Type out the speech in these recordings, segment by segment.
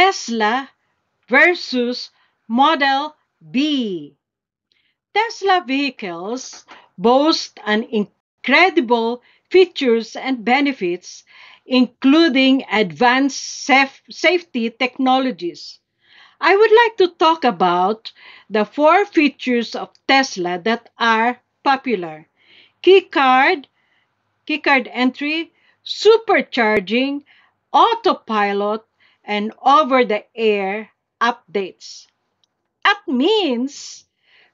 Tesla versus Model B. Tesla vehicles boast an incredible features and benefits, including advanced safety technologies. I would like to talk about the four features of Tesla that are popular. Keycard, keycard entry, supercharging, autopilot, and over-the-air updates. That means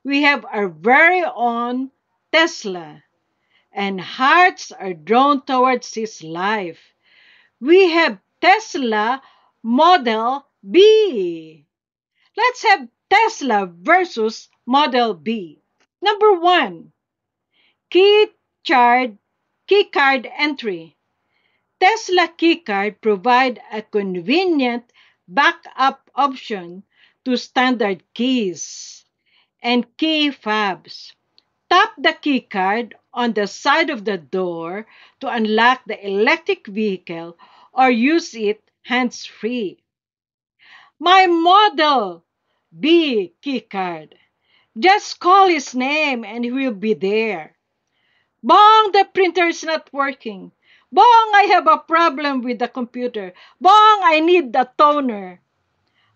we have our very own Tesla, and hearts are drawn towards his life. We have Tesla Model B. Let's have Tesla versus Model B. Number one, key card, keycard entry. Tesla keycard provide a convenient backup option to standard keys and key fobs. Tap the keycard on the side of the door to unlock the electric vehicle or use it hands-free. My Model B keycard. Just call his name and he will be there. Bong, the printer is not working. Bong, I have a problem with the computer. Bong, I need the toner.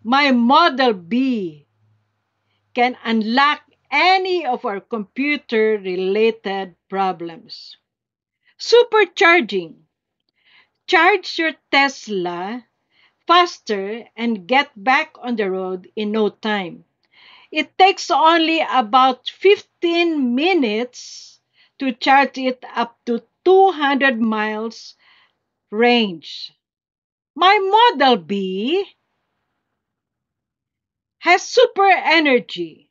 My Model B can unlock any of our computer-related problems. Supercharging. Charge your Tesla faster and get back on the road in no time. It takes only about 15 minutes to charge it up to 200 miles range. My Model B has super energy.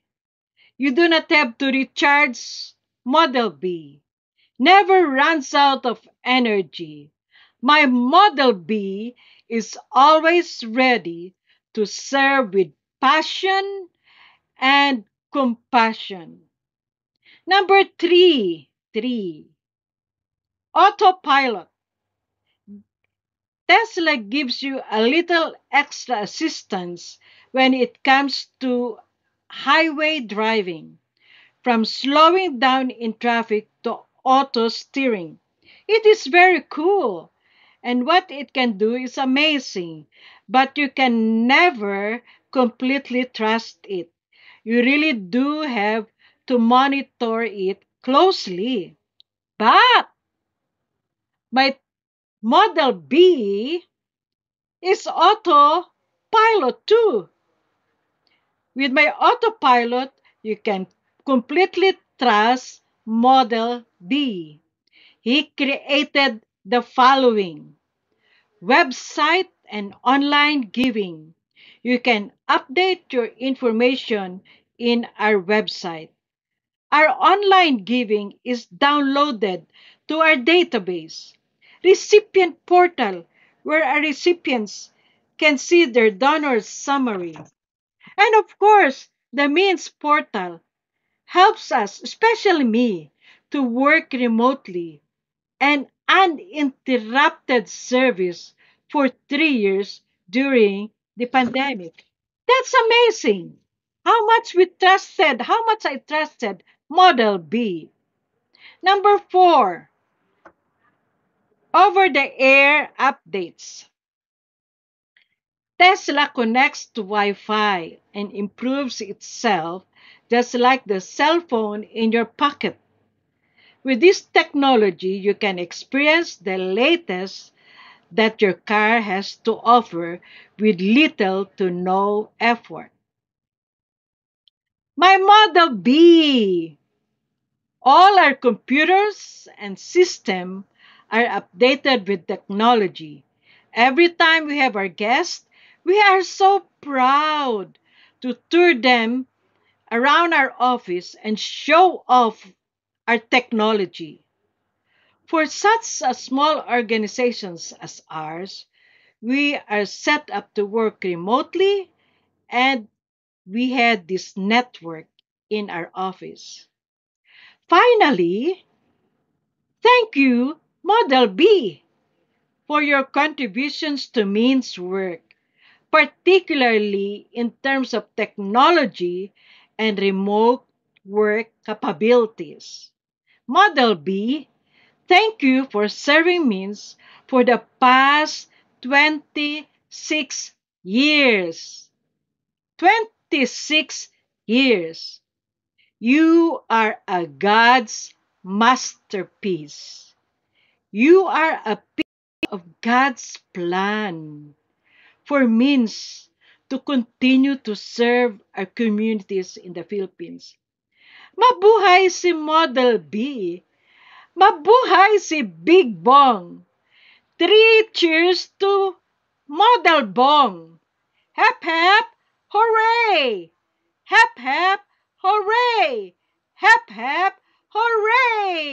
You do not have to recharge. Model B never runs out of energy. My Model B is always ready to serve with passion and compassion. Number three, autopilot. Tesla gives you a little extra assistance when it comes to highway driving, from slowing down in traffic to auto steering. It is very cool, and what it can do is amazing, but you can never completely trust it. You really do have to monitor it closely. But my Model B is autopilot too. With my autopilot, you can completely trust Model B. He created the following: website and online giving. You can update your information in our website. Our online giving is downloaded to our database. Recipient portal, where our recipients can see their donor summary. And of course, the means portal helps us, especially me, to work remotely and uninterrupted service for 3 years during the pandemic. That's amazing. How much I trusted Model B. Number four, over the air updates. Tesla connects to Wi Fi and improves itself just like the cell phone in your pocket. With this technology, you can experience the latest that your car has to offer with little to no effort. My Model B. All our computers and system are updated with technology. Every time we have our guests, we are so proud to tour them around our office and show off our technology. For such a small organizations as ours, we are set up to work remotely and we had this network in our office. Finally, thank you, Model B, for your contributions to Means Work. particularly in terms of technology and remote work capabilities. Model B, thank you for serving means for the past 26 years. 26 years. You are a God's masterpiece. You are a piece of God's plan for means to continue to serve our communities in the Philippines. Mabuhay si Model B. Mabuhay si Big Bong. Three cheers to Model Bong. Hep hep, hooray! Hep hep, hooray! Hep hep, hooray!